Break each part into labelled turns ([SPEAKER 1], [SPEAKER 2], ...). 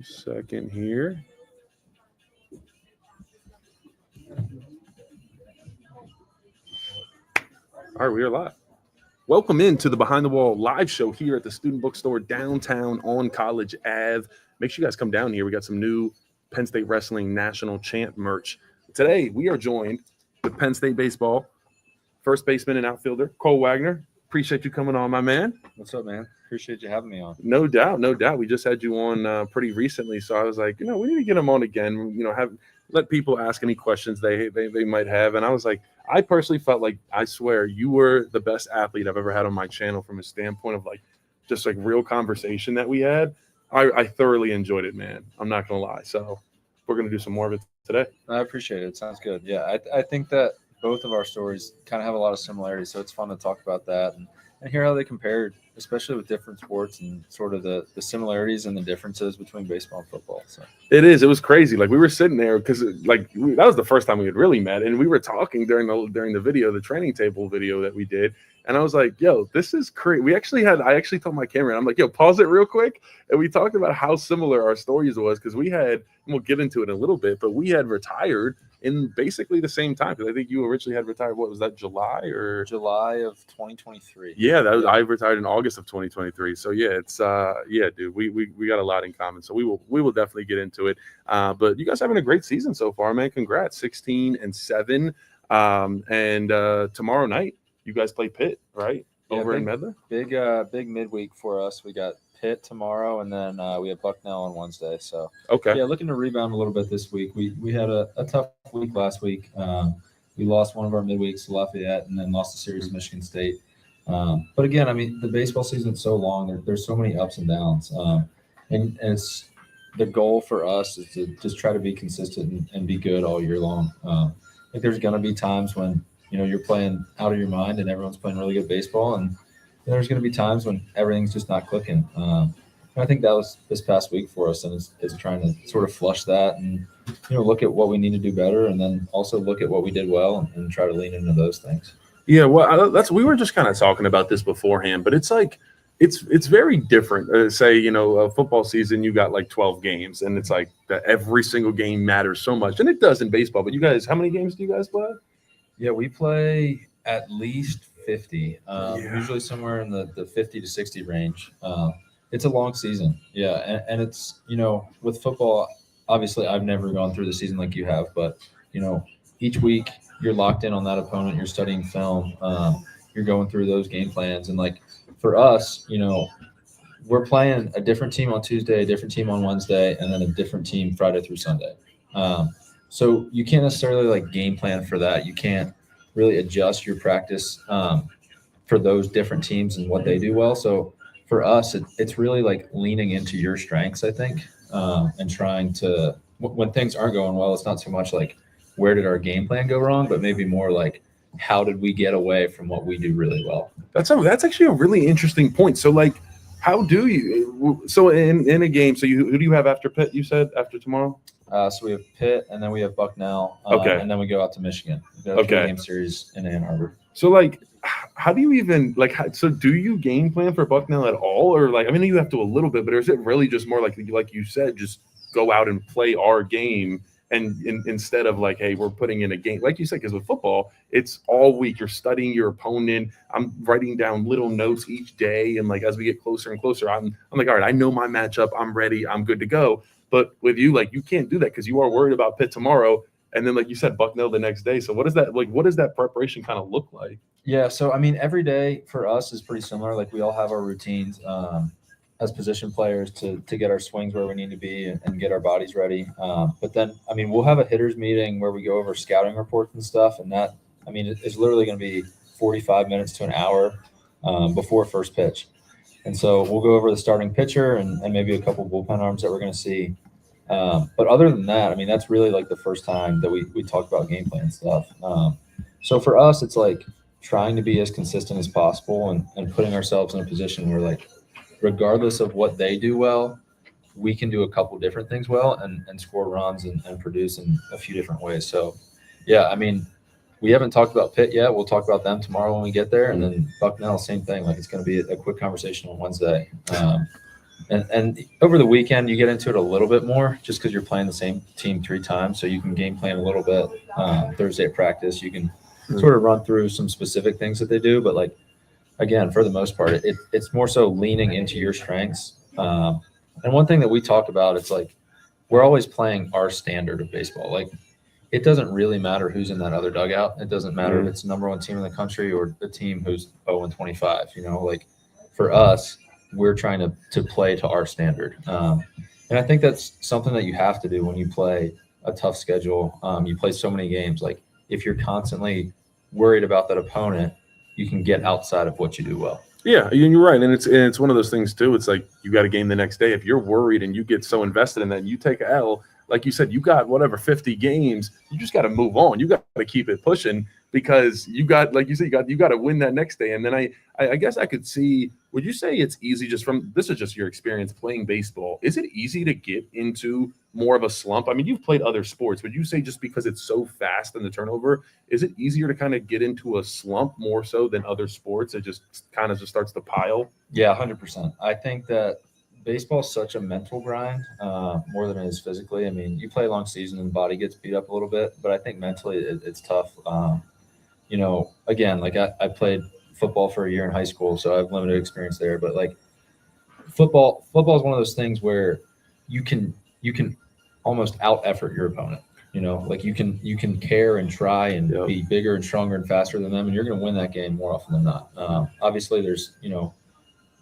[SPEAKER 1] Second here. All right, we are live. Welcome into the Behind the Wall live show here at the Student Bookstore downtown on College Ave. Make sure you guys come down here. We got some new Penn State Wrestling National Champ merch. Today, we are joined with Penn State Baseball first baseman and outfielder, Cole Wagner. Appreciate you coming on, my man.
[SPEAKER 2] What's up, man? Appreciate you having me on.
[SPEAKER 1] No doubt, no doubt. We just had you on pretty recently, so I was like, we need to get him on again. Let people ask any questions they might have. And I was like, I personally felt like, I swear, you were the best athlete I've ever had on my channel from a standpoint of just real conversation that we had. I thoroughly enjoyed it, man. I'm not gonna lie. So we're gonna do some more of it today.
[SPEAKER 2] I appreciate it. It sounds good. Yeah, I think that both of our stories kind of have a lot of similarities, so it's fun to talk about that and hear how they compared, especially with different sports and sort of the similarities and the differences between baseball and football. So
[SPEAKER 1] it was crazy. We were sitting there because that was the first time we had really met, and we were talking during the video, the training table video that we did. And I was like, yo, this is crazy. I actually told my camera, I'm like, yo, pause it real quick. And we talked about how similar our stories was, because we had, and we'll get into it in a little bit, but we had retired in basically the same time. Because I think you originally had retired, what was that, July
[SPEAKER 2] of 2023?
[SPEAKER 1] Yeah, I retired in August of 2023. So yeah, it's dude, we got a lot in common. So we will definitely get into it. But you guys having a great season so far, man. Congrats, 16-7. And tomorrow night you guys play Pitt, right? Over in Medler.
[SPEAKER 2] Big midweek for us. We got Pitt tomorrow, and then we have Bucknell on Wednesday. So
[SPEAKER 1] okay,
[SPEAKER 2] yeah, looking to rebound a little bit this week. We had a tough week last week. We lost one of our midweeks to Lafayette, and then lost a series to Michigan State. But again, I mean, the baseball season's so long. There's so many ups and downs, and it's the goal for us is to just try to be consistent and be good all year long. There's going to be times when you're playing out of your mind and everyone's playing really good baseball, and there's going to be times when everything's just not clicking. And I think that was this past week for us, and it's trying to sort of flush that and look at what we need to do better, and then also look at what we did well and try to lean into those things.
[SPEAKER 1] Yeah, well, we were just kind of talking about this beforehand, but it's like it's very different. Say a football season, you got 12 games, and it's like that every single game matters so much, and it does in baseball. But you guys, how many games do you guys play?
[SPEAKER 2] Yeah, we play at least 50, usually somewhere in the 50 to 60 range. It's a long season. Yeah, and it's, with football, obviously I've never gone through the season like you have, but, each week you're locked in on that opponent, you're studying film, you're going through those game plans. And for us, we're playing a different team on Tuesday, a different team on Wednesday, and then a different team Friday through Sunday. So you can't necessarily game plan for that. You can't really adjust your practice for those different teams and what they do well. So for us, it's really leaning into your strengths, I think, and trying to, when things aren't going well, it's not so much where did our game plan go wrong, but maybe more how did we get away from what we do really well? That's
[SPEAKER 1] actually a really interesting point. So how do you, so in a game, so who do you have after Pitt, you said, after tomorrow?
[SPEAKER 2] So we have Pitt, and then we have Bucknell, and then we go out to Michigan. We got a game series in Ann Arbor.
[SPEAKER 1] So how do you even so do you game plan for Bucknell at all, or I mean you have to a little bit, but is it really just more like you said, just go out and play our game, and instead of hey, we're putting in a game, like you said, because with football it's all week, you're studying your opponent. I'm writing down little notes each day, and as we get closer and closer, I'm like, all right, I know my matchup, I'm ready, I'm good to go. But with you, you can't do that because you are worried about Pitt tomorrow, and then you said, Bucknell the next day. So what is that what does that preparation kind of look like?
[SPEAKER 2] Yeah, so I mean, every day for us is pretty similar. We all have our routines as position players to get our swings where we need to be and get our bodies ready. But then, I mean, we'll have a hitters meeting where we go over scouting reports and stuff, and that, I mean, it's literally going to be 45 minutes to an hour before first pitch. And so we'll go over the starting pitcher and maybe a couple bullpen arms that we're going to see. But other than that, I mean, that's really the first time that we talk about game plan stuff. So for us, it's trying to be as consistent as possible and putting ourselves in a position where regardless of what they do well, we can do a couple different things well and score runs and produce in a few different ways. So yeah, I mean, we haven't talked about Pitt yet. We'll talk about them tomorrow when we get there. And then Bucknell, same thing. It's going to be a quick conversation on Wednesday. And over the weekend, you get into it a little bit more just because you're playing the same team 3 times. So you can game plan a little bit. Thursday at practice, you can sort of run through some specific things that they do. But, like, again, for the most part, it's more so leaning into your strengths. And one thing that we talk about, it's like we're always playing our standard of baseball. Like, it doesn't really matter who's in that other dugout. It doesn't matter if it's the number 1 team in the country or the team who's 0-25. Like, for us, we're trying to play to our standard. And I think that's something that you have to do when you play a tough schedule. You play so many games. Like, if you're constantly worried about that opponent, you can get outside of what you do well.
[SPEAKER 1] Yeah, you're right, and it's one of those things too. It's like you got a game the next day. If you're worried and you get so invested in that, and you take a L. Like you said, you got 50 games. You just got to move on. You got to keep it pushing because you got, like you said, you got to win that next day. And then I guess I could see. Would you say it's easy this is just your experience playing baseball? Is it easy to get into more of a slump? I mean, you've played other sports. Would you say just because it's so fast in the turnover, is it easier to kind of get into a slump more so than other sports? It just kind of just starts to pile.
[SPEAKER 2] Yeah, 100%. I think that baseball is such a mental grind more than it is physically. I mean, you play a long season and the body gets beat up a little bit, but I think mentally it's tough. Again, like I played football for a year in high school, so I have limited experience there. But, like, football is one of those things where you can almost out effort your opponent. Like you can care and try and be bigger and stronger and faster than them, and you're going to win that game more often than not. Obviously, there's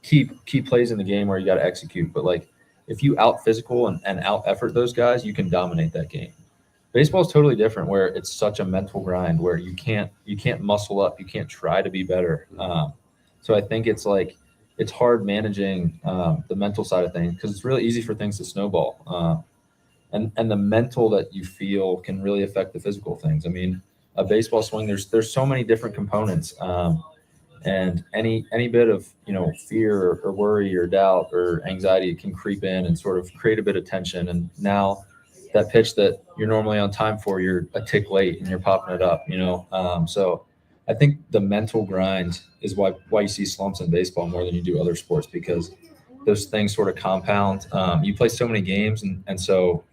[SPEAKER 2] key plays in the game where you got to execute, but, like, if you out physical and out effort those guys, you can dominate that game. Baseball is totally different, where it's such a mental grind where you can't muscle up, you can't try to be better. So I think it's hard managing the mental side of things because it's really easy for things to snowball. And the mental that you feel can really affect the physical things. I mean, a baseball swing, there's so many different components. And any bit of fear or worry or doubt or anxiety can creep in and sort of create a bit of tension. And now that pitch that you're normally on time for, you're a tick late and you're popping it up. So I think the mental grind is why you see slumps in baseball more than you do other sports, because those things sort of compound. You play so many games, and so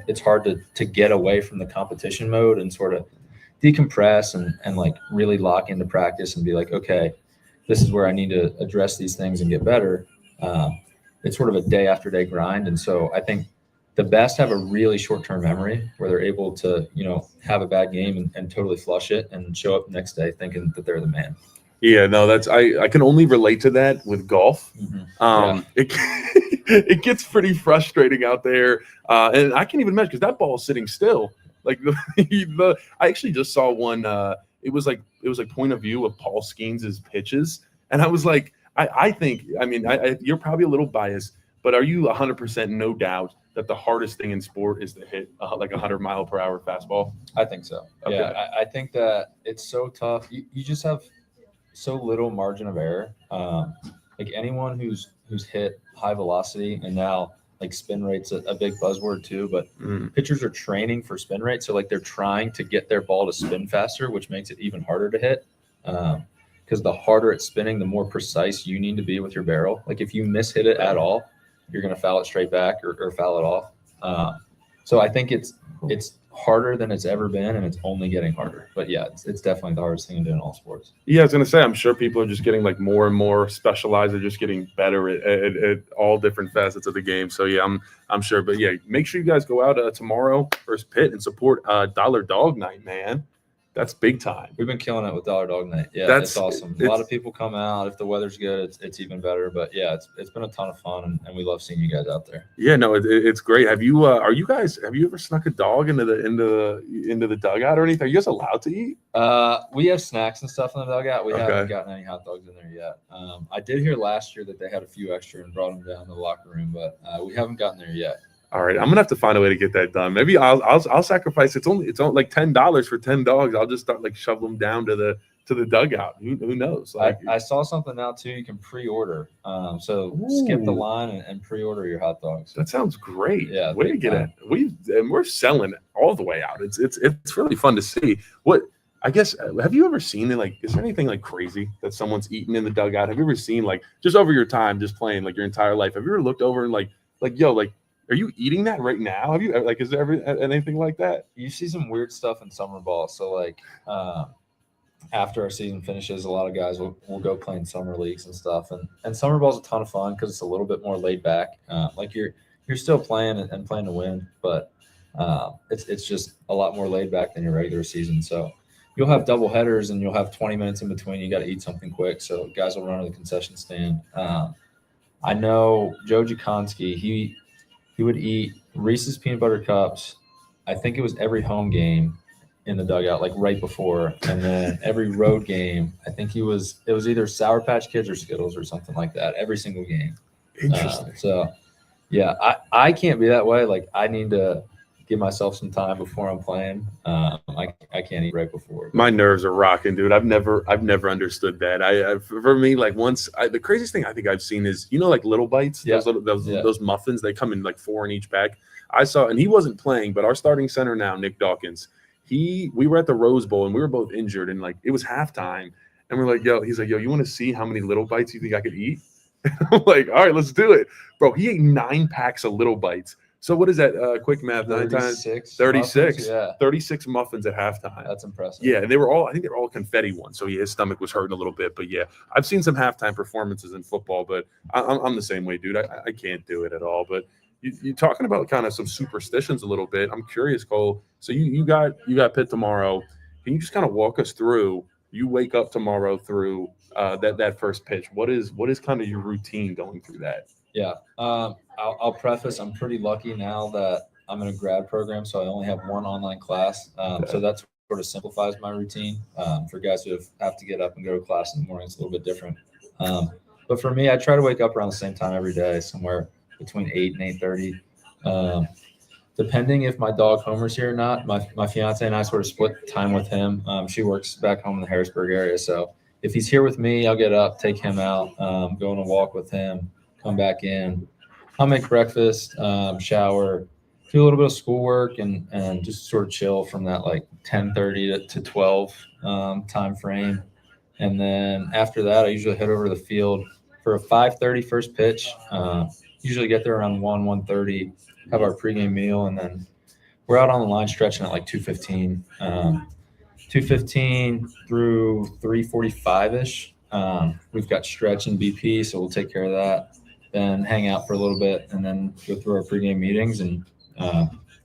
[SPEAKER 2] it's hard to get away from the competition mode and sort of decompress and like really lock into practice and be like, okay, this is where I need to address these things and get better. It's sort of a day after day grind. And so I think the best have a really short-term memory where they're able to, have a bad game and totally flush it and show up the next day thinking that they're the man.
[SPEAKER 1] Yeah, no, I can only relate to that with golf.
[SPEAKER 2] Mm-hmm.
[SPEAKER 1] It gets pretty frustrating out there. And I can't even imagine because that ball is sitting still. Like I actually just saw one. It was like point of view of Paul Skeens' pitches, and I was like, I think, you're probably a little biased, but are you 100% no doubt that the hardest thing in sport is to hit like 100-mile-per-hour fastball?
[SPEAKER 2] I think so. Okay. Yeah, I think that it's so tough. You just have so little margin of error. Like anyone who's hit high velocity, and now like spin rate's a big buzzword too, but pitchers are training for spin rate. So like they're trying to get their ball to spin faster, which makes it even harder to hit. Because the harder it's spinning, the more precise you need to be with your barrel. Like if you mishit it at all, you're going to foul it straight back or foul it off. So I think it's harder than it's ever been, and it's only getting harder. But yeah, it's definitely the hardest thing to do in all sports.
[SPEAKER 1] Yeah, I was going to say, I'm sure people are just getting like more and more specialized. They're just getting better at all different facets of the game. So yeah, I'm sure. But yeah, make sure you guys go out tomorrow, first pit, and support Dollar Dog Night, man. That's big time.
[SPEAKER 2] We've been killing it with Dollar Dog Night. Yeah, it's awesome. A lot of people come out. If the weather's good, it's even better. But yeah, it's been a ton of fun, and we love seeing you guys out there.
[SPEAKER 1] Yeah, no, it's great. Have you ever snuck a dog into the dugout or anything? Are you guys allowed to eat?
[SPEAKER 2] We have snacks and stuff in the dugout. We haven't gotten any hot dogs in there yet. I did hear last year that they had a few extra and brought them down to the locker room, but we haven't gotten there yet.
[SPEAKER 1] All right, I'm gonna have to find a way to get that done. Maybe I'll sacrifice. It's only like $10 for 10 dogs. I'll just start like shove them down to the dugout. Who knows? Like,
[SPEAKER 2] I saw something now too. You can pre-order. So skip the line and pre-order your hot dogs.
[SPEAKER 1] That sounds great.
[SPEAKER 2] Yeah,
[SPEAKER 1] way to get it. We're selling all the way out. It's really fun to see. I guess have you ever seen it? Like, is there anything like crazy that someone's eaten in the dugout? Have you ever seen like just over your time, just playing like your entire life? Have you ever looked over and like yo, like are you eating that right now? Have you like is there ever anything like that?
[SPEAKER 2] You see some weird stuff in summer ball. So like after our season finishes, a lot of guys will go play in summer leagues and stuff. And summer ball's a ton of fun because it's a little bit more laid back. Like you're still playing and playing to win, but it's just a lot more laid back than your regular season. So you'll have double headers and you'll have 20 minutes in between. You got to eat something quick. So guys will run to the concession stand. I know Joe Jakonski, he would eat Reese's peanut butter cups. I think it was every home game in the dugout, like right before, and then every road game. I think it was either Sour Patch Kids or Skittles or something like that. Every single game.
[SPEAKER 1] Interesting.
[SPEAKER 2] So, yeah, I can't be that way. Like I need to give myself some time before I'm playing. I can't eat right before.
[SPEAKER 1] My nerves are rocking, dude. I've never understood that. For me, like the craziest thing I think I've seen is like little bites.
[SPEAKER 2] Yeah.
[SPEAKER 1] Those muffins. They come in like 4 in each pack. I saw, and he wasn't playing, but our starting center now, Nick Dawkins. We were at the Rose Bowl and we were both injured, and like it was halftime, and we're like, he's like, you want to see how many little bites you think I could eat? I'm like, all right, let's do it, bro. He ate 9 packs of little bites. So what is that? Quick math, 9 times 36.
[SPEAKER 2] Muffins, yeah.
[SPEAKER 1] 36 muffins at halftime.
[SPEAKER 2] That's impressive.
[SPEAKER 1] Yeah, and I think they were all confetti ones. So his stomach was hurting a little bit. But yeah, I've seen some halftime performances in football, but I'm the same way, dude. I can't do it at all. But you're talking about kind of some superstitions a little bit. I'm curious, Cole. So you got Pitt tomorrow. Can you just kind of walk us through? You wake up tomorrow through that first pitch. What is kind of your routine going through that?
[SPEAKER 2] Yeah. I'll preface, I'm pretty lucky now that I'm in a grad program, so I only have one online class. So that sort of simplifies my routine. For guys who have to get up and go to class in the morning, it's a little bit different. But for me, I try to wake up around the same time every day, somewhere between 8 and 8:30. Depending if my dog Homer's here or not, my fiance and I sort of split time with him. She works back home in the Harrisburg area, so if he's here with me, I'll get up, take him out, go on a walk with him, come back in. I'll make breakfast, shower, do a little bit of schoolwork, and just sort of chill from that like 10:30 to 12 time frame. And then after that, I usually head over to the field for a 5:30 first pitch. Usually get there around 1:30, have our pregame meal, and then we're out on the line stretching at like 2:15. 2:15 through 3:45-ish. We've got stretch and BP, so we'll take care of that. Then hang out for a little bit, and then go through our pregame meetings and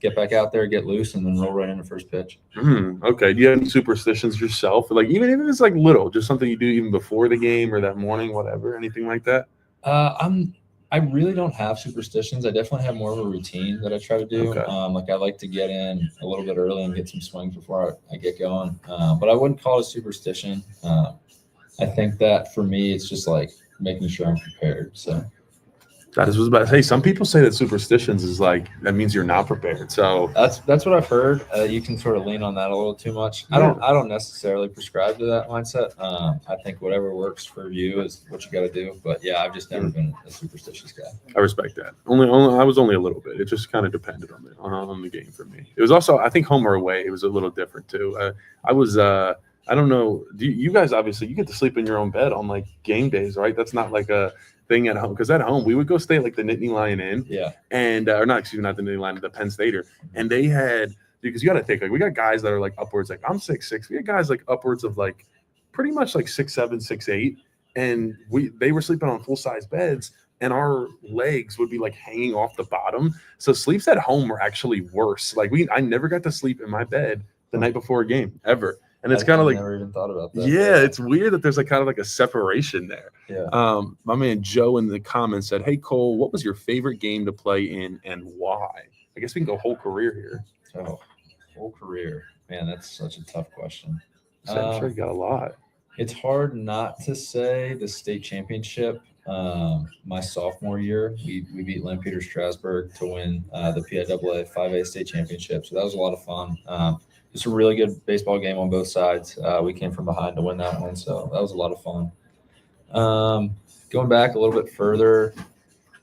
[SPEAKER 2] get back out there, get loose, and then roll right into first pitch.
[SPEAKER 1] Okay. Do you have any superstitions yourself? Like even if it's like little, just something you do even before the game or that morning, whatever, anything like that?
[SPEAKER 2] I really don't have superstitions. I definitely have more of a routine that I try to do.
[SPEAKER 1] Okay.
[SPEAKER 2] Like I like to get in a little bit early and get some swings before I get going. But I wouldn't call it a superstition. I think that for me, it's just like making sure I'm prepared. So.
[SPEAKER 1] That is what I was about to say. Some people say that superstitions is like that means you're not prepared. So
[SPEAKER 2] that's what I've heard. You can sort of lean on that a little too much.
[SPEAKER 1] Yeah.
[SPEAKER 2] I don't necessarily prescribe to that mindset. I think whatever works for you is what you got to do. But yeah, I've just never been a superstitious guy.
[SPEAKER 1] I respect that. I was only a little bit. It just kind of depended on the game for me. It was also, I think, home or away. It was a little different too. I don't know. You guys obviously you get to sleep in your own bed on like game days, right? That's not like a thing at home, because at home we would go stay at like the Nittany Lion Inn, and or not the Nittany Lion, the Penn Stater, and they had, because you got to think, like we got guys that are like upwards, like I'm 6'6", we had guys like upwards of like pretty much like 6'7", 6'8", and they were sleeping on full size beds, and our legs would be like hanging off the bottom. So sleeps at home were actually worse. Like I never got to sleep in my bed the night before a game ever. And it's kind of like,
[SPEAKER 2] never even thought about that.
[SPEAKER 1] Yeah, it's weird that there's like kind of like a separation there.
[SPEAKER 2] Yeah.
[SPEAKER 1] My man Joe in the comments said, "Hey Cole, what was your favorite game to play in and why?" I guess we can go whole career here.
[SPEAKER 2] Oh, whole career, man, that's such a tough question.
[SPEAKER 1] So I'm sure you got a lot.
[SPEAKER 2] It's hard not to say the state championship. My sophomore year, we beat Lampeter Strasburg to win the PIAA 5A state championship. So that was a lot of fun. Just a really good baseball game on both sides. We came from behind to win that one, so that was a lot of fun. Going back a little bit further,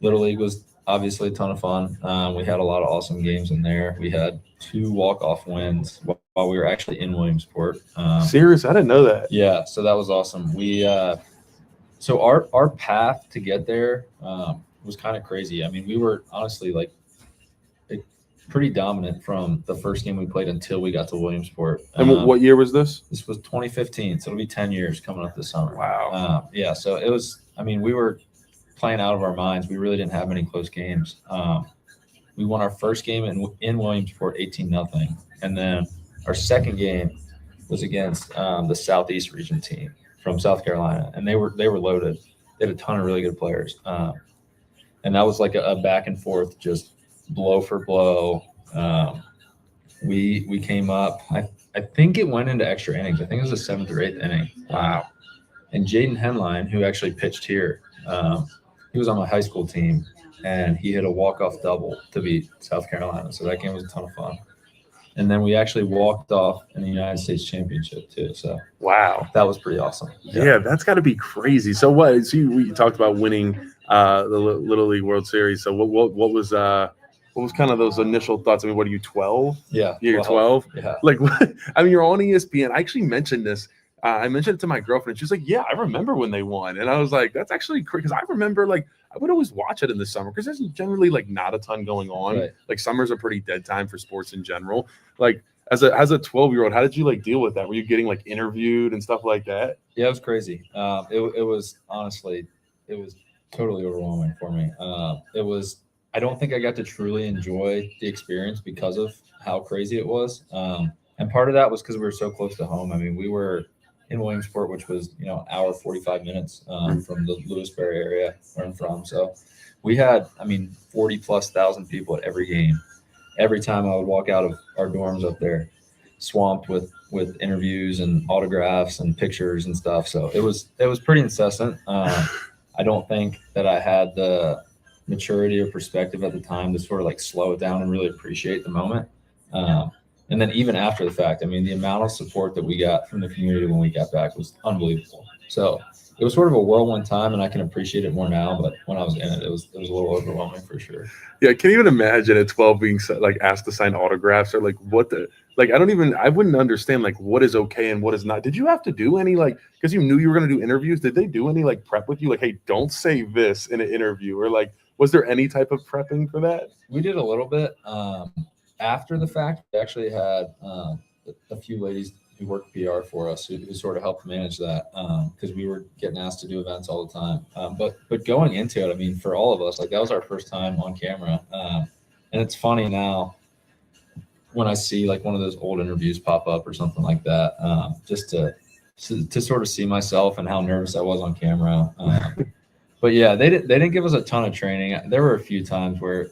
[SPEAKER 2] Little League was obviously a ton of fun. We had a lot of awesome games in there. We had 2 walk-off wins while we were actually in Williamsport.
[SPEAKER 1] Serious? I didn't know that.
[SPEAKER 2] Yeah, so that was awesome. So our path to get there was kind of crazy. I mean, we were honestly like pretty dominant from the first game we played until we got to Williamsport.
[SPEAKER 1] And what year was this?
[SPEAKER 2] This was 2015, so it'll be 10 years coming up this summer.
[SPEAKER 1] Wow.
[SPEAKER 2] Yeah, so it was. I mean, we were playing out of our minds. We really didn't have any close games. We won our first game in Williamsport 18-0, and then our second game was against the Southeast region team from South Carolina, and they were loaded. They had a ton of really good players, and that was like a back and forth, just blow for blow. We came up. I think it went into extra innings. I think it was the 7th or 8th inning.
[SPEAKER 1] Wow.
[SPEAKER 2] And Jaden Henline, who actually pitched here, he was on my high school team, and he hit a walk-off double to beat South Carolina. So that game was a ton of fun. And then we actually walked off in the United States Championship too. So
[SPEAKER 1] wow,
[SPEAKER 2] that was pretty awesome.
[SPEAKER 1] Yeah, that's got to be crazy. So what? So we talked about winning the Little League World Series. So what was kind of those initial thoughts? I mean, what are you, 12?
[SPEAKER 2] Yeah,
[SPEAKER 1] you're 12.
[SPEAKER 2] Yeah.
[SPEAKER 1] Like, I mean, you're on ESPN. I actually mentioned this. I mentioned it to my girlfriend. She's like, "Yeah, I remember when they won," and I was like, "That's actually crazy." Because I remember, like, I would always watch it in the summer because there's generally like not a ton going on.
[SPEAKER 2] Right.
[SPEAKER 1] Like, summer's a pretty dead time for sports in general. Like, as a 12-year-old, how did you like deal with that? Were you getting like interviewed and stuff like that?
[SPEAKER 2] Yeah, it was crazy. It was honestly, it was totally overwhelming for me. I don't think I got to truly enjoy the experience because of how crazy it was. And part of that was because we were so close to home. I mean, we were in Williamsport, which was, hour 45 minutes from the Lewisberry area where I'm from. So we had, 40,000+ people at every game. Every time I would walk out of our dorms up there, swamped with interviews and autographs and pictures and stuff. So it was pretty incessant. I don't think that I had the maturity or perspective at the time to sort of like slow it down and really appreciate the moment. And then even after the fact, the amount of support that we got from the community when we got back was unbelievable. So it was sort of a whirlwind time, and I can appreciate it more now. But when I was in it, it was a little overwhelming for sure.
[SPEAKER 1] Yeah, I can't even imagine at 12 being like asked to sign autographs or like what the like. I wouldn't understand like what is okay and what is not. Did you have to do any like because you knew you were going to do interviews? Did they do any like prep with you? Like, hey, don't say this in an interview, or like was there any type of prepping for that?
[SPEAKER 2] We did a little bit. After the fact, we actually had a few ladies who worked PR for us who sort of helped manage that because we were getting asked to do events all the time. But going into it, for all of us, like that was our first time on camera. And it's funny now when I see like one of those old interviews pop up or something like that, just to sort of see myself and how nervous I was on camera. But yeah, they didn't give us a ton of training. There were a few times where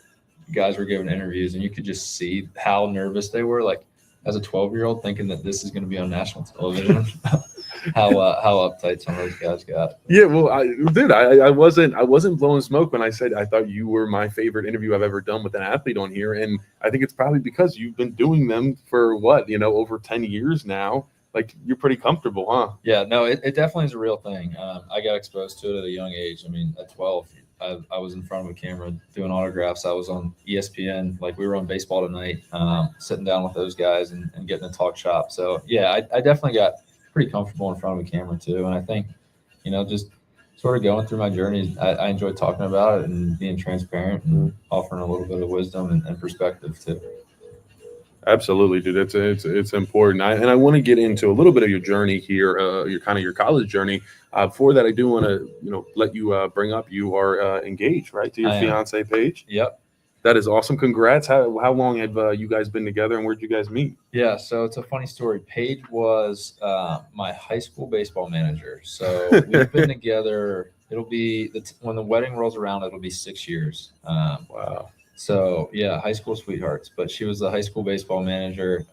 [SPEAKER 2] guys were giving interviews and you could just see how nervous they were, like as a 12-year-old thinking that this is going to be on national television. how uptight some of those guys got.
[SPEAKER 1] Yeah, well, I wasn't blowing smoke when I said I thought you were my favorite interview I've ever done with an athlete on here, and I think it's probably because you've been doing them for over 10 years now. Like, you're pretty comfortable, huh?
[SPEAKER 2] Yeah, no, it definitely is a real thing. I got exposed to it at a young age. At 12, I was in front of a camera doing autographs. I was on ESPN, like we were on Baseball Tonight, sitting down with those guys and getting to talk shop. So yeah, I definitely got pretty comfortable in front of a camera too. And I think, just sort of going through my journey, I enjoy talking about it and being transparent and offering a little bit of wisdom and perspective too.
[SPEAKER 1] Absolutely, dude. It's important. I want to get into a little bit of your journey here, your college journey. Before that, I do want to let you bring up you are engaged, right, to your fiance Paige.
[SPEAKER 2] Yep.
[SPEAKER 1] That is awesome. Congrats. How long have you guys been together, and where'd you guys meet?
[SPEAKER 2] Yeah, so it's a funny story. Paige was my high school baseball manager. So we've been together. When the wedding rolls around, it'll be 6 years.
[SPEAKER 1] Wow.
[SPEAKER 2] So yeah, high school sweethearts, but she was the high school baseball manager.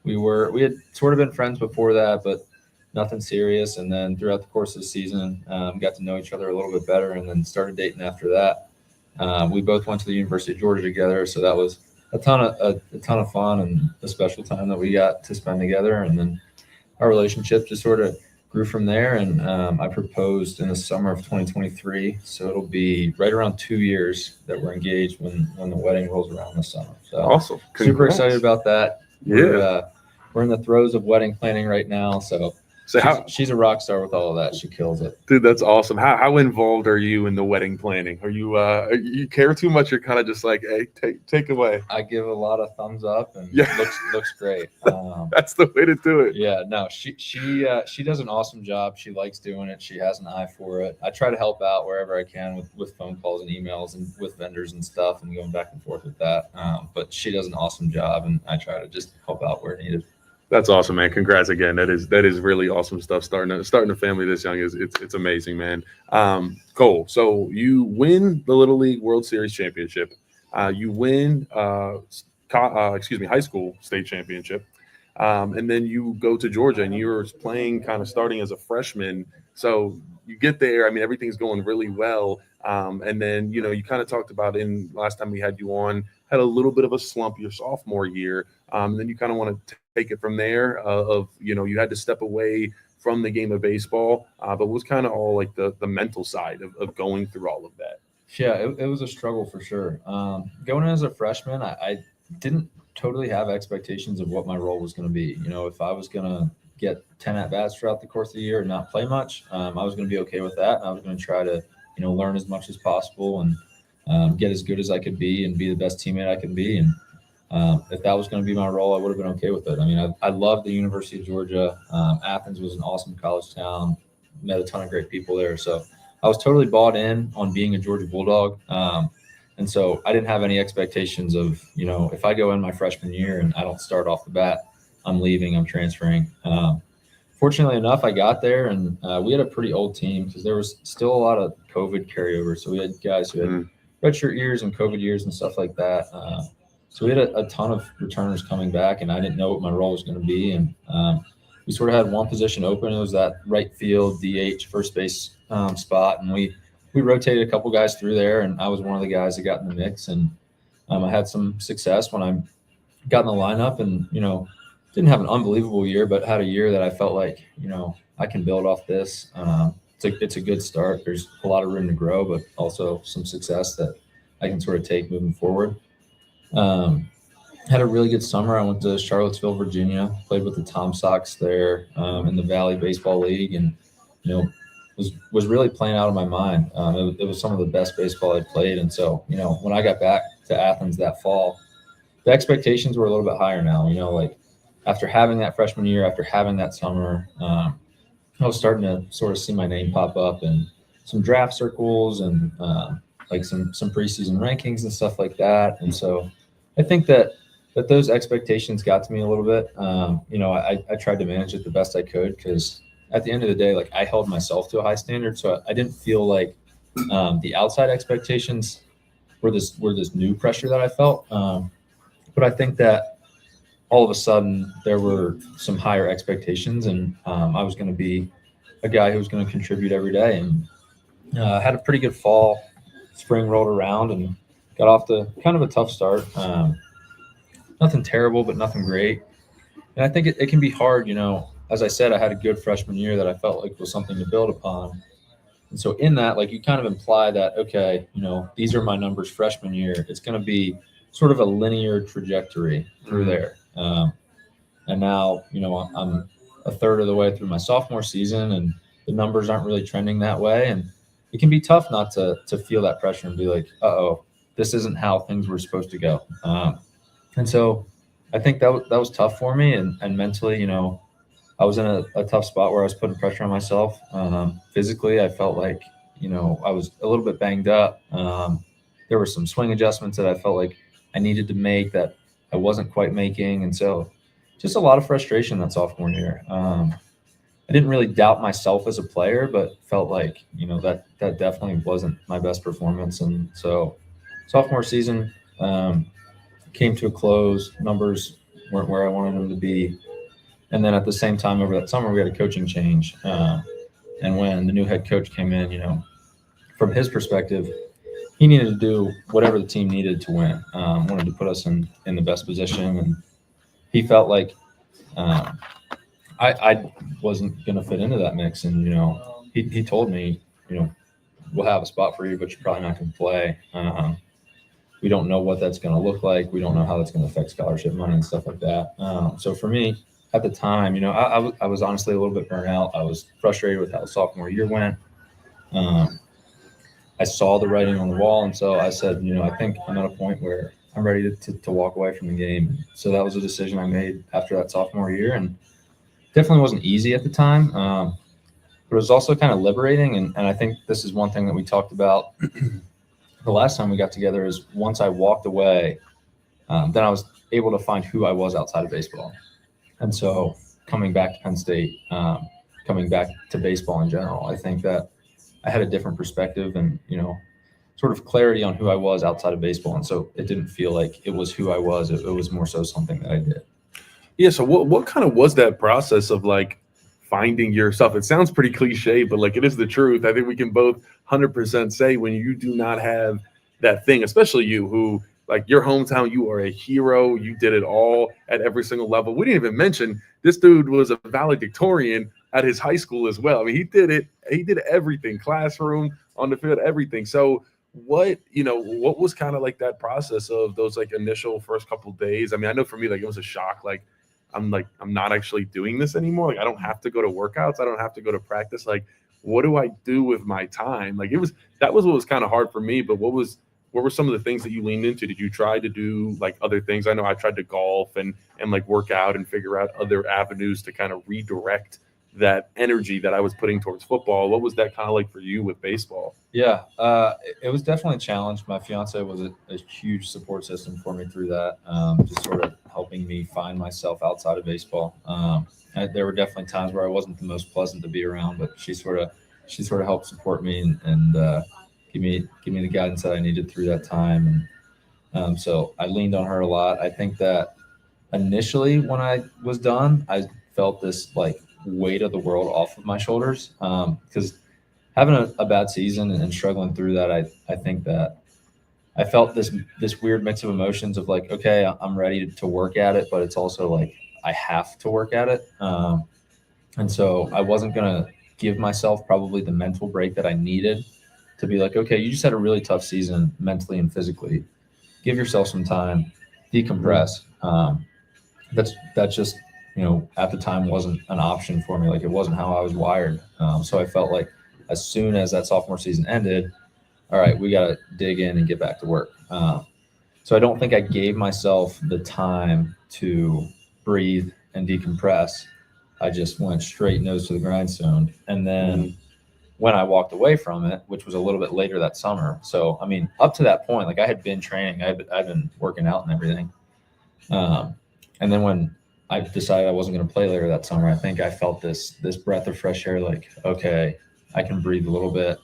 [SPEAKER 2] We had sort of been friends before that, but nothing serious. And then throughout the course of the season, got to know each other a little bit better and then started dating after that. We both went to the University of Georgia together. So that was a ton of fun and a special time that we got to spend together. And then our relationship just sort of grew from there, and I proposed in the summer of 2023. So it'll be right around 2 years that we're engaged when the wedding rolls around this summer. So
[SPEAKER 1] Awesome.
[SPEAKER 2] super excited about that.
[SPEAKER 1] Yeah.
[SPEAKER 2] We're in the throes of wedding planning right now. So she's a rock star with all of that. She kills it.
[SPEAKER 1] Dude, that's awesome. How involved are you in the wedding planning? Are you care too much? You're kind of just like, hey, take away.
[SPEAKER 2] I give a lot of thumbs up, and looks great.
[SPEAKER 1] That's the way to do it.
[SPEAKER 2] Yeah, no, she does an awesome job. She likes doing it. She has an eye for it. I try to help out wherever I can with phone calls and emails and with vendors and stuff, and going back and forth with that. But she does an awesome job, and I try to just help out where needed.
[SPEAKER 1] That's awesome, man. Congrats again. That is really awesome stuff. Starting a family this young it's amazing, man. Cole, so you win the Little League World Series championship. You win high school state championship. And then you go to Georgia and you're playing kind of starting as a freshman. So you get there, I mean, everything's going really well. And then, you kind of talked about in last time we had you on, had a little bit of a slump your sophomore year. And then you kind of want to take it from there you had to step away from the game of baseball, but was kind of all like the mental side of going through all of that.
[SPEAKER 2] Yeah, it was a struggle for sure. Going in as a freshman, I didn't totally have expectations of what my role was going to be. If I was going to get 10 at-bats throughout the course of the year and not play much, I was going to be okay with that. And I was going to try to, learn as much as possible and get as good as I could be and be the best teammate I can be. And if that was going to be my role, I would have been okay with it. I mean, I loved the University of Georgia. Athens was an awesome college town, met a ton of great people there. So I was totally bought in on being a Georgia Bulldog. And so I didn't have any expectations of, if I go in my freshman year and I don't start off the bat, I'm leaving, I'm transferring. Fortunately enough, I got there and we had a pretty old team because there was still a lot of COVID carryover. So we had guys who had redshirt years and COVID years and stuff like that. So we had a ton of returners coming back, and I didn't know what my role was going to be. And we sort of had one position open. It was that right field DH first base spot, and we rotated a couple guys through there, and I was one of the guys that got in the mix. And I had some success when I got in the lineup, and didn't have an unbelievable year, but had a year that I felt like I can build off this. It's a good start. There's a lot of room to grow, but also some success that I can sort of take moving forward. Had a really good summer. I went to Charlottesville, Virginia, played with the Tom Sox there in the Valley Baseball League, and was really playing out of my mind. It was some of the best baseball I'd played, and so when I got back to Athens that fall, the expectations were a little bit higher now. Like after having that freshman year, after having that summer, I was starting to sort of see my name pop up in some draft circles and like some preseason rankings and stuff like that, and so I think that those expectations got to me a little bit. I tried to manage it the best I could because at the end of the day, like I held myself to a high standard. So I didn't feel like the outside expectations were this new pressure that I felt. But I think that all of a sudden there were some higher expectations, and I was going to be a guy who was going to contribute every day. And had a pretty good fall. Spring rolled around and got off to kind of a tough start. Nothing terrible, but nothing great. And I think it can be hard, as I said, I had a good freshman year that I felt like was something to build upon. And so in that, like you kind of imply that, okay, these are my numbers freshman year. It's going to be sort of a linear trajectory through there. And now, I'm a third of the way through my sophomore season and the numbers aren't really trending that way. And it can be tough not to feel that pressure and be like, uh-oh, this isn't how things were supposed to go. And so I think that was tough for me. And mentally, I was in a tough spot where I was putting pressure on myself. Physically, I felt like, I was a little bit banged up. There were some swing adjustments that I felt like I needed to make that I wasn't quite making. And so just a lot of frustration that sophomore year. I didn't really doubt myself as a player, but felt like, that definitely wasn't my best performance. And so sophomore season came to a close. Numbers weren't where I wanted them to be. And then at the same time over that summer, we had a coaching change. And when the new head coach came in, from his perspective, he needed to do whatever the team needed to win, wanted to put us in the best position. And he felt like I wasn't going to fit into that mix. And, he told me, we'll have a spot for you, but you're probably not going to play. We don't know what that's going to look like. We don't know how that's going to affect scholarship money and stuff like that. So for me at the time, I was honestly a little bit burnt out. I was frustrated with how the sophomore year went. I saw the writing on the wall. And so I said, I think I'm at a point where I'm ready to walk away from the game. So that was a decision I made after that sophomore year. And definitely wasn't easy at the time. But it was also kind of liberating. And I think this is one thing that we talked about the last time we got together is once I walked away, then I was able to find who I was outside of baseball. And so coming back to Penn State, coming back to baseball in general, I think that I had a different perspective and, sort of clarity on who I was outside of baseball. And so it didn't feel like it was who I was. It was more so something that I did.
[SPEAKER 1] Yeah. So what kind of was that process of like finding yourself? It sounds pretty cliche, but like it is the truth. I think we can both 100% say when you do not have that thing, especially you who like your hometown, you are a hero. You did it all at every single level. We didn't even mention this dude was a valedictorian at his high school as well. I mean, he did it. He did everything, classroom, on the field, everything. So what was kind of like that process of those like initial first couple of days? I mean, I know for me, like it was a shock. Like I'm not actually doing this anymore. Like I don't have to go to workouts. I don't have to go to practice. Like what do I do with my time? Like that was what was kind of hard for me. But what were some of the things that you leaned into? Did you try to do like other things? I know I tried to golf and like work out and figure out other avenues to kind of redirect that energy that I was putting towards football. What was that kind of like for you with baseball?
[SPEAKER 2] Yeah, it was definitely a challenge. My fiance was a huge support system for me through that, just sort of helping me find myself outside of baseball. There were definitely times where I wasn't the most pleasant to be around, but she sort of helped support me and give me the guidance that I needed through that time. And so I leaned on her a lot. I think that initially when I was done, I felt this like weight of the world off of my shoulders because having a bad season and struggling through that, I think that I felt this weird mix of emotions of like, okay, I'm ready to work at it, but it's also like I have to work at it. And so I wasn't going to give myself probably the mental break that I needed to be like, okay, you just had a really tough season mentally and physically. Give yourself some time, decompress. That's just, at the time wasn't an option for me. Like it wasn't how I was wired. So I felt like as soon as that sophomore season ended, all right, we got to dig in and get back to work. So I don't think I gave myself the time to breathe and decompress. I just went straight nose to the grindstone. And then when I walked away from it, which was a little bit later that summer. So, I mean, up to that point, like I had been training, I'd been working out and everything. And then when I decided I wasn't going to play later that summer, I think I felt this breath of fresh air, like, okay, I can breathe a little bit.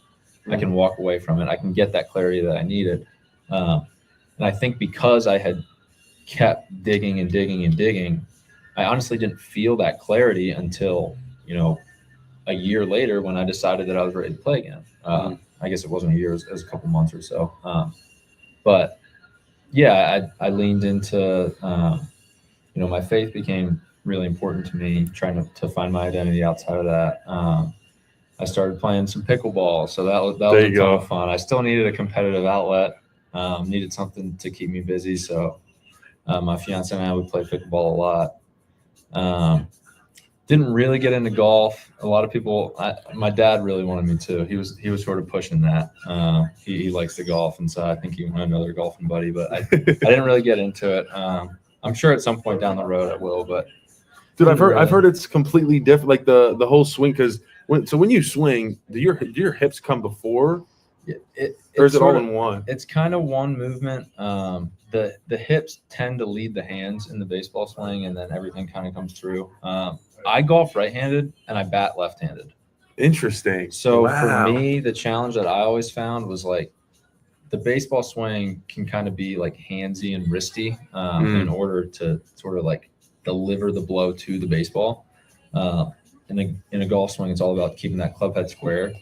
[SPEAKER 2] I can walk away from it. I can get that clarity that I needed. And I think because I had kept digging and digging and digging, I honestly didn't feel that clarity until, a year later when I decided that I was ready to play again. I guess it wasn't a year, it was a couple months or so. But yeah, I leaned into, my faith became really important to me, trying to find my identity outside of that. I started playing some pickleball, so that was a ton of fun. I still needed a competitive outlet, needed something to keep me busy. So my fiance and I would play pickleball a lot. Didn't really get into golf. A lot of people, my dad really wanted me to. He was sort of pushing that. He likes to golf, and so I think he wanted another golfing buddy. But I didn't really get into it. I'm sure at some point down the road I will. But
[SPEAKER 1] dude, I've heard it's completely different. Like the whole swing, because when you swing, do your hips come before, or is it all in one?
[SPEAKER 2] It's kind of one movement. The hips tend to lead the hands in the baseball swing, and then everything kind of comes through. I golf right-handed and I bat left-handed.
[SPEAKER 1] Interesting.
[SPEAKER 2] So for me, the challenge that I always found was like the baseball swing can kind of be like handsy and wristy in order to sort of like deliver the blow to the baseball. In a golf swing, it's all about keeping that club head square.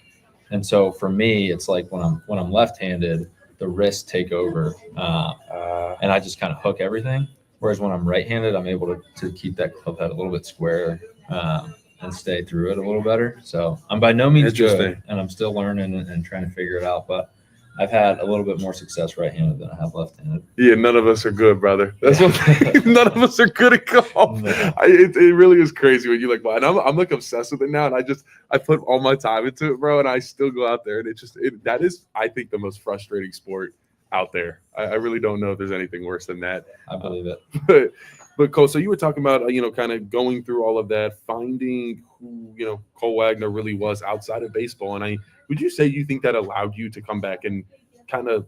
[SPEAKER 2] And so for me, it's like when I'm left-handed, the wrists take over, and I just kind of hook everything. Whereas when I'm right-handed, I'm able to keep that club head a little bit square and stay through it a little better. So I'm by no means good,
[SPEAKER 1] Interesting.
[SPEAKER 2] and I'm still learning and trying to figure it out. But I've had a little bit more success right-handed than I have left-handed.
[SPEAKER 1] Yeah, none of us are good, brother. That's one thing. None of us are good at golf.
[SPEAKER 2] No.
[SPEAKER 1] It really is crazy when you like, and I'm like obsessed with it now, and I put all my time into it, bro, and I still go out there, and that is, I think, the most frustrating sport out there. I really don't know if there's anything worse than that.
[SPEAKER 2] I believe it.
[SPEAKER 1] But Cole, so you were talking about kind of going through all of that, finding who Cole Wagner really was outside of baseball, and would you say you think that allowed you to come back and kind of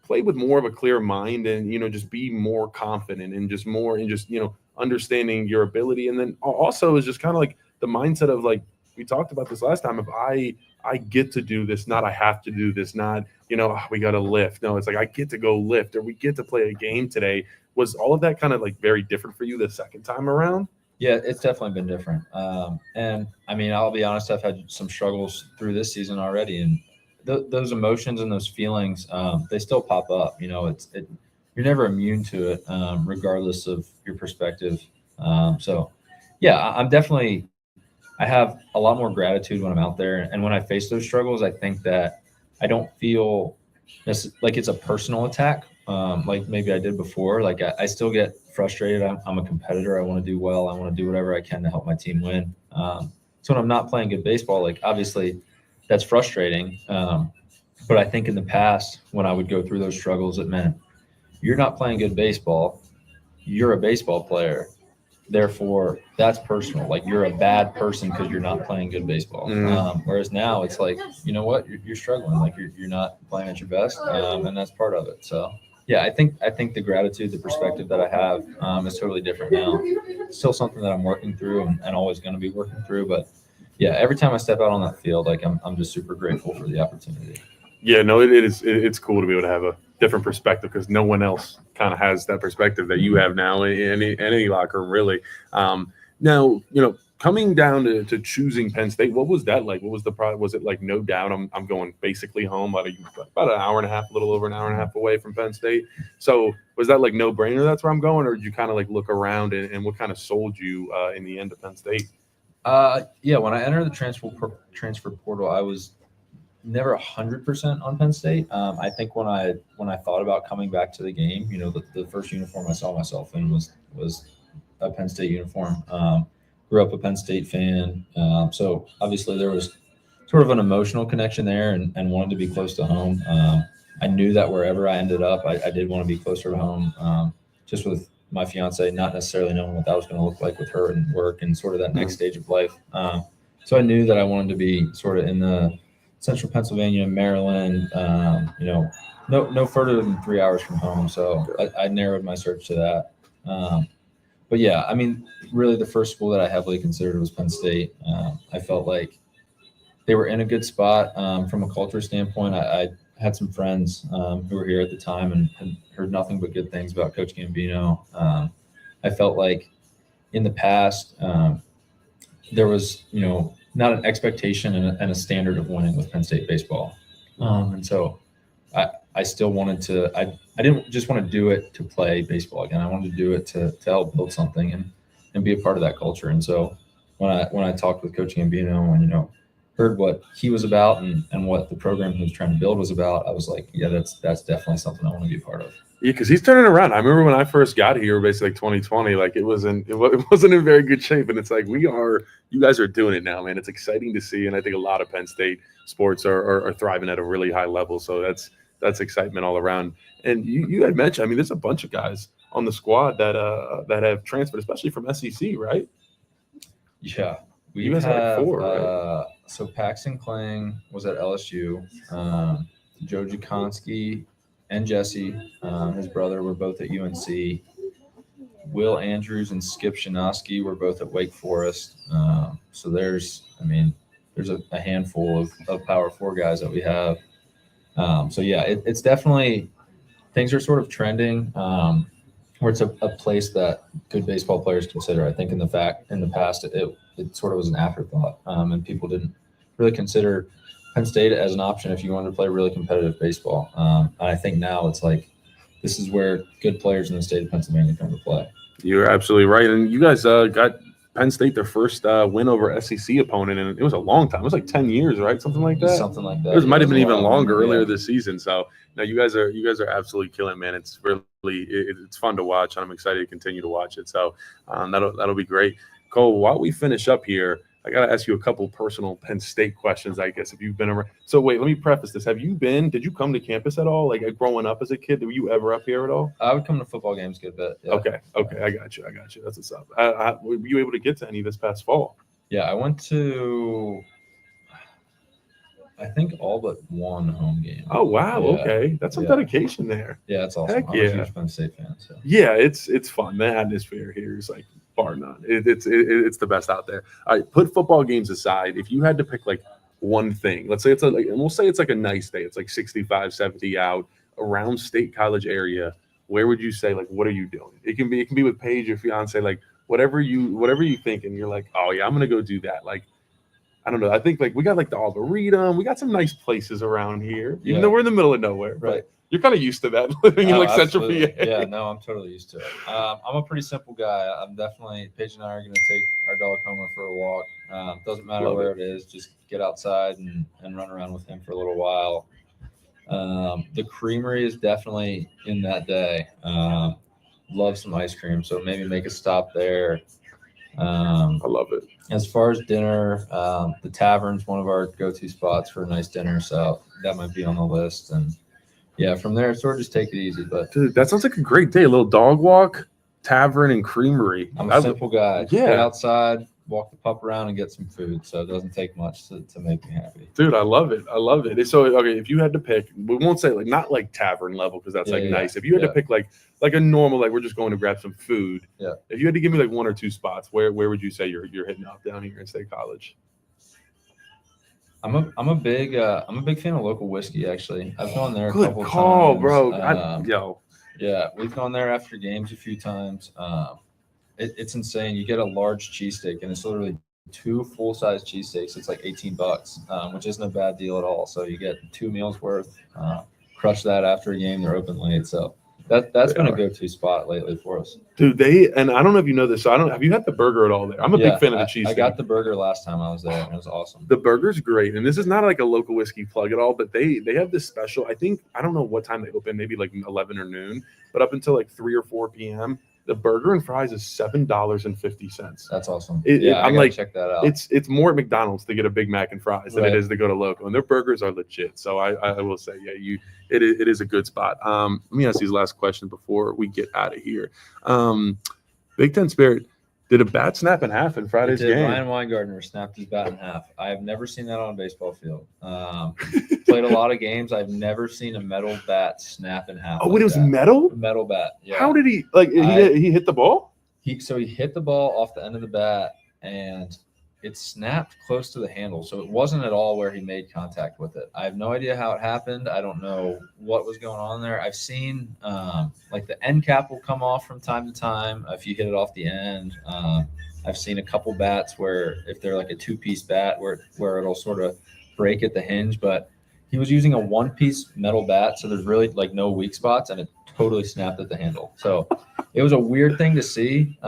[SPEAKER 1] play with more of a clear mind and just be more confident and just more and just understanding your ability, and then also is just kind of like the mindset of like we talked about this last time, if I get to do this, not I have to do this, not we got to lift. No, it's like I get to go lift, or we get to play a game today. Was all of that kind of like very different for you the second time around?
[SPEAKER 2] Yeah, it's definitely been different. And I mean, I'll be honest, I've had some struggles through this season already, and those emotions and those feelings, they still pop up. You're never immune to it, regardless of your perspective. So, yeah, I have a lot more gratitude when I'm out there, and when I face those struggles, I think that I don't feel like it's a personal attack, like maybe I did before. Like I still get frustrated. I'm a competitor. I want to do well. I want to do whatever I can to help my team win. So when I'm not playing good baseball, like obviously that's frustrating. But I think in the past, when I would go through those struggles, it meant you're not playing good baseball. You're a baseball player. Therefore, that's personal. Like you're a bad person because you're not playing good baseball. Whereas now it's like, you know what, you're struggling. Like you're not playing at your best, and that's part of it. So yeah, I think the gratitude, the perspective that I have is totally different now. It's still something that I'm working through and always going to be working through. But yeah, every time I step out on that field, like I'm just super grateful for the opportunity.
[SPEAKER 1] Yeah, no, it's cool to be able to have a different perspective because no one else kind of has that perspective that you have now in any locker room, really. Now, coming down to choosing Penn State, what was that like? What was the problem? Was it like, no doubt, I'm going basically home, about an hour and a half, a little over an hour and a half away from Penn State? So was that like no brainer? That's where I'm going, or did you kind of like look around and what kind of sold you in the end of Penn State?
[SPEAKER 2] Yeah, when I entered the transfer portal, I was never 100% on Penn State. I think when I thought about coming back to the game, the first uniform I saw myself in was a Penn State uniform. Grew up a Penn State fan, so obviously there was sort of an emotional connection there, and wanted to be close to home. I knew that wherever I ended up, I did want to be closer to home. Just with my fiance, not necessarily knowing what that was going to look like with her and work and sort of that next stage of life. So I knew that I wanted to be sort of in the Central Pennsylvania, Maryland, no further than 3 hours from home. So I narrowed my search to that. But yeah, I mean, really the first school that I heavily considered was Penn State. I felt like they were in a good spot from a culture standpoint. I had some friends who were here at the time and heard nothing but good things about Coach Gambino. I felt like in the past there was, not an expectation and a standard of winning with Penn State baseball. And so I still wanted to, I didn't just want to do it to play baseball again. I wanted to do it to help build something and be a part of that culture. And so when I talked with Coach Gambino and, heard what he was about and what the program he was trying to build was about, I was like, yeah, that's definitely something I want to be a part of.
[SPEAKER 1] Yeah, because he's turning around. I remember when I first got here, basically like 2020, like it wasn't in very good shape, and it's like you guys are doing it now, man. It's exciting to see, and I think a lot of Penn State sports are thriving at a really high level. So that's excitement all around. And you had mentioned, I mean, there's a bunch of guys on the squad that have transferred, especially from SEC, right?
[SPEAKER 2] Yeah,
[SPEAKER 1] you guys have like 4, right?
[SPEAKER 2] So Paxton Klang was at LSU. Joe Jakonski and Jesse, his brother, were both at UNC. Will Andrews and Skip Shinoski were both at Wake Forest. So there's a handful of Power 4 guys that we have. So yeah, it's definitely, things are sort of trending where it's a place that good baseball players consider. I think in the past it sort of was an afterthought, and people didn't really consider Penn State as an option if you wanted to play really competitive baseball. And I think now it's like this is where good players in the state of Pennsylvania come to play.
[SPEAKER 1] You're absolutely right. And you guys got Penn State their first win over SEC opponent, and it was a long time. It was like 10 years, right? Something like that.
[SPEAKER 2] Something like that.
[SPEAKER 1] It might have been
[SPEAKER 2] a
[SPEAKER 1] even
[SPEAKER 2] while.
[SPEAKER 1] longer earlier
[SPEAKER 2] Yeah.
[SPEAKER 1] this season. So now you guys are absolutely killing, man. It's really it's fun to watch, and I'm excited to continue to watch it. So that'll be great. Cole, while we finish up here, I got to ask you a couple personal Penn State questions, I guess, if you've been around. So wait, let me preface this. Did you come to campus at all? Like growing up as a kid, were you ever up here at all?
[SPEAKER 2] I would come to football games a good bit. Yeah.
[SPEAKER 1] Okay. I got you. That's what's up. Were you able to get to any this past fall?
[SPEAKER 2] Yeah, I went to, I think, all but one home game.
[SPEAKER 1] Oh, wow.
[SPEAKER 2] Yeah.
[SPEAKER 1] Okay. That's some dedication there.
[SPEAKER 2] Yeah, it's awesome.
[SPEAKER 1] Heck
[SPEAKER 2] I'm a huge Penn State fan. So.
[SPEAKER 1] Yeah, it's fun. The atmosphere here is like bar none. It's the best out there. All right, put football games aside. If you had to pick like one thing, let's say and we'll say it's like a nice day. It's like 65, 70 out around State College area. Where would you say, like, what are you doing? It can be with Paige, your fiance, like whatever you think, and you're like, oh yeah, I'm gonna go do that. Like, I don't know. I think like we got like the Arboretum. We got some nice places around here, even though we're in the middle of nowhere.
[SPEAKER 2] Right.
[SPEAKER 1] You're kind of used to that living in like Central PA.
[SPEAKER 2] Yeah, no, I'm totally used to it. I'm a pretty simple guy. I'm definitely, Paige and I are going to take our dog Homer for a walk. Doesn't matter where it is, just get outside and run around with him for a little while. The creamery is definitely in that day. Love some ice cream, so maybe make a stop there.
[SPEAKER 1] I love it.
[SPEAKER 2] As far as dinner, the tavern's one of our go-to spots for a nice dinner, so that might be on the list. And yeah, from there, sort of just take it easy. But
[SPEAKER 1] dude, that sounds like a great day. A little dog walk, tavern, and creamery.
[SPEAKER 2] I'm a simple guy.
[SPEAKER 1] Yeah.
[SPEAKER 2] Get outside, walk the pup around, and get some food. So it doesn't take much to make me happy.
[SPEAKER 1] Dude, I love it. So okay, if you had to pick, we won't say like not like tavern level because that's nice. If you had to pick like a normal, like we're just going to grab some food.
[SPEAKER 2] Yeah.
[SPEAKER 1] If you had to give me like one or two spots, where would you say you're hitting up down here in State College?
[SPEAKER 2] I'm a big fan of local whiskey. Actually, I've gone there a couple
[SPEAKER 1] call,
[SPEAKER 2] times.
[SPEAKER 1] Bro.
[SPEAKER 2] Yeah, we've gone there after games a few times. It's insane. You get a large cheesesteak, and it's literally 2 full-size cheesesteaks. It's like $18, which isn't a bad deal at all. So you get 2 meals worth. Crush that after a game. They're open late, so that's been a go-to spot lately for us.
[SPEAKER 1] Dude, and I don't know if you know this. So have you had the burger at all there? I'm a big fan of the cheesesteak.
[SPEAKER 2] I got the burger last time I was there, and it was awesome.
[SPEAKER 1] The burger's great, and this is not like a local whiskey plug at all, but they have this special. I don't know what time they open, maybe like 11 or noon, but up until like 3 or 4 p.m. The burger and fries is $7.50.
[SPEAKER 2] That's awesome.
[SPEAKER 1] I'm like,
[SPEAKER 2] check that out.
[SPEAKER 1] It's more at McDonald's to get a Big Mac and fries than it is to go to local, and their burgers are legit. So I will say, yeah, it is a good spot. Let me ask you the last question before we get out of here. Big Ten Spirit, did a bat snap in half in Friday's game?
[SPEAKER 2] Ryan Weingartner snapped his bat in half. I have never seen that on a baseball field. Played a lot of games. I've never seen a metal bat snap in half.
[SPEAKER 1] Oh, wait, it was metal?
[SPEAKER 2] Metal bat. Yeah.
[SPEAKER 1] How did he he hit the ball?
[SPEAKER 2] He hit the ball off the end of the bat, and it snapped close to the handle. So it wasn't at all where he made contact with it. I have no idea how it happened. I don't know what was going on there. I've seen like the end cap will come off from time to time if you hit it off the end. I've seen a couple bats where if they're like a 2-piece bat where it'll sort of break at the hinge, but he was using a 1-piece metal bat, so there's really like no weak spots, and it totally snapped at the handle. So it was a weird thing to see.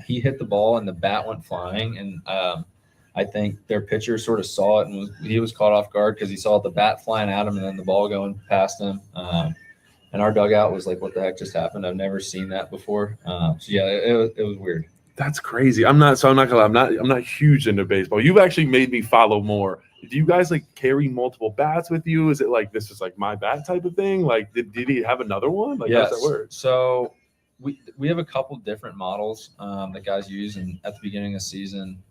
[SPEAKER 2] He hit the ball and the bat went flying, and I think their pitcher sort of saw it and he was caught off guard because he saw the bat flying at him and then the ball going past him. And our dugout was like, what the heck just happened? I've never seen that before. So yeah, it was weird.
[SPEAKER 1] That's crazy. I'm not gonna lie. I'm not huge into baseball. You've actually made me follow more. Do you guys like carry multiple bats with you? Is it like this is like my bat type of thing? Like did he have another one? Like
[SPEAKER 2] yes.
[SPEAKER 1] How does that work?
[SPEAKER 2] So we have a couple different models that guys use, and at the beginning of the season,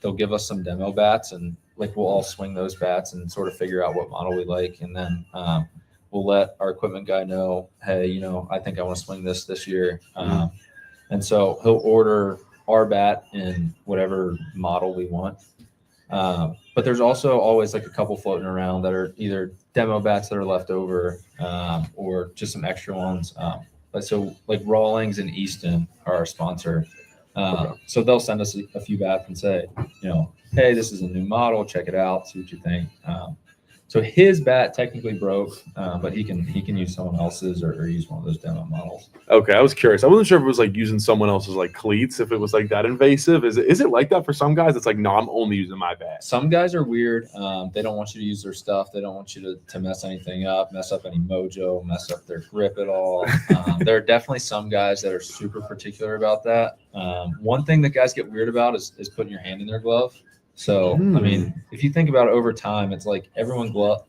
[SPEAKER 2] they'll give us some demo bats, and like we'll all swing those bats and sort of figure out what model we like, and then we'll let our equipment guy know, hey, I think I want to swing this year. And so he'll order our bat in whatever model we want. But there's also always like a couple floating around that are either demo bats that are left over or just some extra ones. So like Rawlings and Easton are our sponsor. So they'll send us a few bats and say, hey, this is a new model. Check it out. See what you think. So his bat technically broke, but he can use someone else's or use one of those demo models.
[SPEAKER 1] Okay, I was curious. I wasn't sure if it was like using someone else's like cleats, if it was like that invasive. Is it like that for some guys? It's like, no, I'm only using my bat.
[SPEAKER 2] Some guys are weird. They don't want you to use their stuff. They don't want you to mess anything up, mess up any mojo, mess up their grip at all. There are definitely some guys that are super particular about that. One thing that guys get weird about is putting your hand in their glove. So, I mean, if you think about it over time, it's like everyone's glove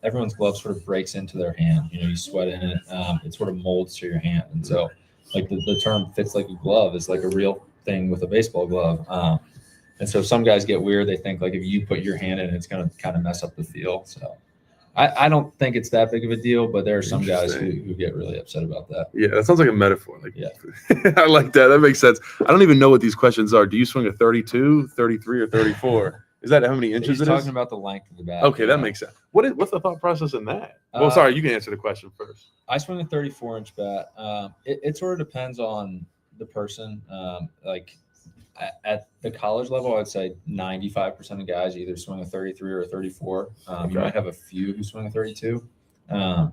[SPEAKER 2] sort of breaks into their hand. You know, you sweat in it. It sort of molds to your hand. And so, like the term fits like a glove is like a real thing with a baseball glove. And so some guys get weird. They think like if you put your hand in it, it's going to kind of mess up the feel. So I don't think it's that big of a deal, but there are some guys who get really upset about that.
[SPEAKER 1] Yeah, that sounds like a metaphor. Like,
[SPEAKER 2] yeah.
[SPEAKER 1] I like that. That makes sense. I don't even know what these questions are. Do you swing a 32, 33, or 34? Is that how many inches
[SPEAKER 2] He's
[SPEAKER 1] it is?
[SPEAKER 2] Talking about the length of the bat.
[SPEAKER 1] Okay, that makes sense. What's the thought process in that? Well, sorry, you can answer the question first.
[SPEAKER 2] I swing a 34-inch bat. It sort of depends on the person. Like at the college level, I'd say 95% of guys either swing a 33 or a 34. You might have a few who swing a 32. But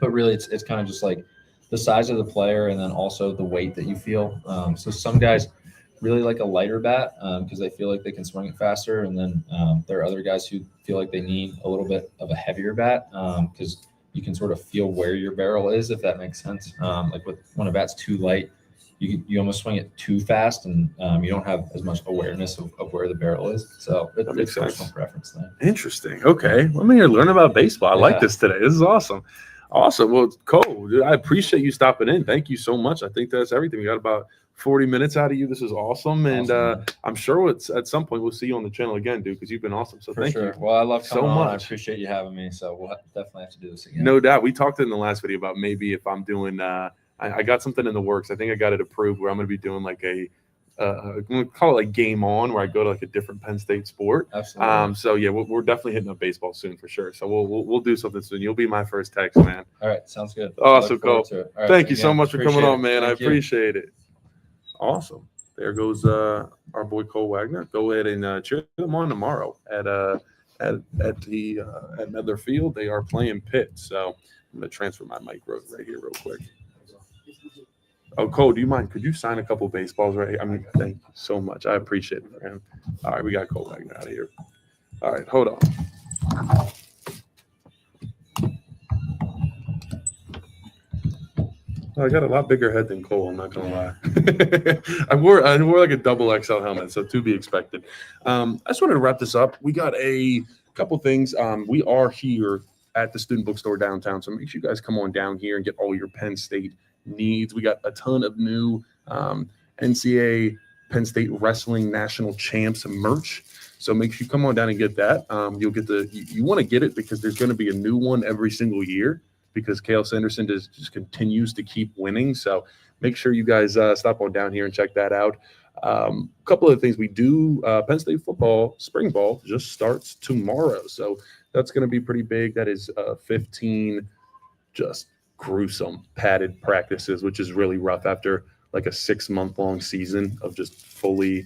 [SPEAKER 2] really, it's kind of just like the size of the player and then also the weight that you feel. So some guys really like a lighter bat because they feel like they can swing it faster. And then there are other guys who feel like they need a little bit of a heavier bat because you can sort of feel where your barrel is, if that makes sense. Like when a bat's too light, you almost swing it too fast and you don't have as much awareness of where the barrel is. So it's personal preference thing.
[SPEAKER 1] Interesting. Okay. Well, I'm here learning about baseball. I like this today. This is awesome. Awesome. Well, Cole, dude, I appreciate you stopping in. Thank you so much. I think that's everything. We got about 40 minutes out of you. This is awesome. And I'm sure at some point we'll see you on the channel again, dude, because you've been awesome. So thank you.
[SPEAKER 2] Well, I love coming on. I appreciate you having me. So we'll definitely have to do this again.
[SPEAKER 1] No doubt. We talked in the last video about maybe if I'm doing I got something in the works. I think I got it approved where I'm going to be doing like I'm going to call it like Game On, where I go to like a different Penn State sport.
[SPEAKER 2] Absolutely.
[SPEAKER 1] So yeah, we're definitely hitting up baseball soon for sure. So we'll do something soon. You'll be my first text, man.
[SPEAKER 2] All right, sounds good.
[SPEAKER 1] Awesome, Cole.
[SPEAKER 2] Right,
[SPEAKER 1] thank you so much for coming on, man. I appreciate it. Awesome. There goes our boy Cole Wagner. Go ahead and cheer them on tomorrow at Medler Field. They are playing Pitt. So I'm gonna transfer my mic right here real quick. Oh, Cole, do you mind? Could you sign a couple baseballs right here? I mean, thank you so much. I appreciate it, man. All right, we got Cole Wagner out of here. All right, hold on. I got a lot bigger head than Cole, I'm not gonna lie. I wore like a double XL helmet, so to be expected. I just wanted to wrap this up. We got a couple things. We are here at the Student Bookstore downtown, so make sure you guys come on down here and get all your Penn State needs. We got a ton of new NCAA Penn State Wrestling National Champs merch. So make sure you come on down and get that. You'll get you want to get it because there's going to be a new one every single year because Kale Sanderson just continues to keep winning. So make sure you guys stop on down here and check that out. A couple of things we do. Penn State football spring ball just starts tomorrow. So that's going to be pretty big. That is 15 just gruesome padded practices, which is really rough after like a 6-month-long season of just fully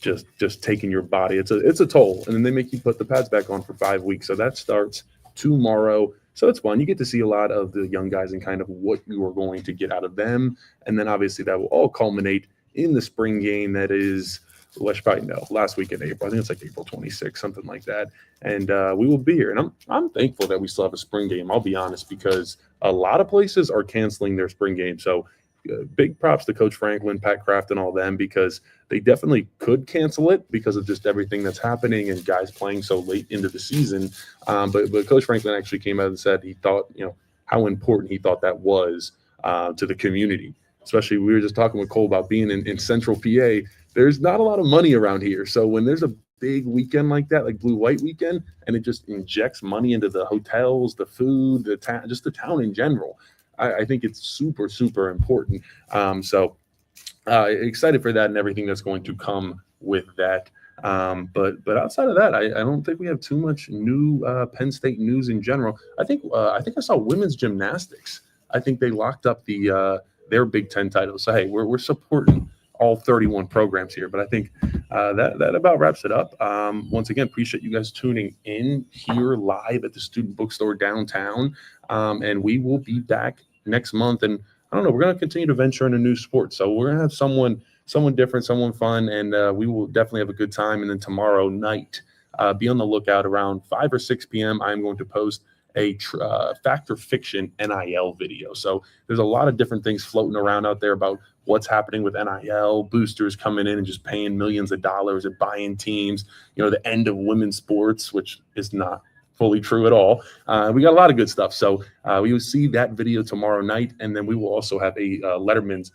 [SPEAKER 1] just taking your body. It's a toll, and then they make you put the pads back on for 5 weeks. So that starts tomorrow. So it's fun. You get to see a lot of the young guys and kind of what you are going to get out of them, and then obviously that will all culminate in the spring game that is, well, I should probably know, last week in April. I think it's like April 26th, something like that. And we will be here. And I'm thankful that we still have a spring game, I'll be honest, because a lot of places are canceling their spring game. So big props to Coach Franklin, Pat Kraft, and all them, because they definitely could cancel it because of just everything that's happening and guys playing so late into the season. But Coach Franklin actually came out and said he thought, how important he thought that was to the community. Especially, we were just talking with Cole about being in Central PA. There's not a lot of money around here. So when there's a big weekend like that, like Blue White weekend, and it just injects money into the hotels, the food, the town, just the town in general, I think it's super, super important. So excited for that and everything that's going to come with that. But outside of that, I don't think we have too much new Penn State news in general. I think I saw women's gymnastics. I think they locked up their Big Ten titles. So hey, we're supporting all 31 programs here, but I think that about wraps it up. Once again, appreciate you guys tuning in here live at the Student Bookstore downtown. And we will be back next month. And I don't know, we're going to continue to venture into new sports. So we're going to have someone different, someone fun, and we will definitely have a good time. And then tomorrow night, be on the lookout around 5 or 6 p.m. I'm going to post a fact or fiction NIL video. So there's a lot of different things floating around out there about what's happening with NIL, boosters coming in and just paying millions of dollars and buying teams, the end of women's sports, which is not fully true at all. We got a lot of good stuff. So we will see that video tomorrow night. And then we will also have a Letterman's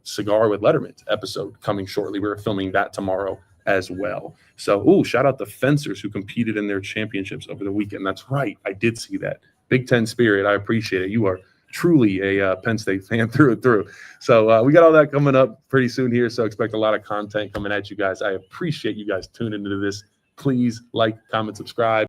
[SPEAKER 1] Cigar with Letterman episode coming shortly. We're filming that tomorrow as well. So, shout out the fencers who competed in their championships over the weekend. That's right. I did see that. Big Ten spirit. I appreciate it. You are truly a Penn State fan through and through. So we got all that coming up pretty soon here. So expect a lot of content coming at you guys. I appreciate you guys tuning into this. Please like, comment, subscribe.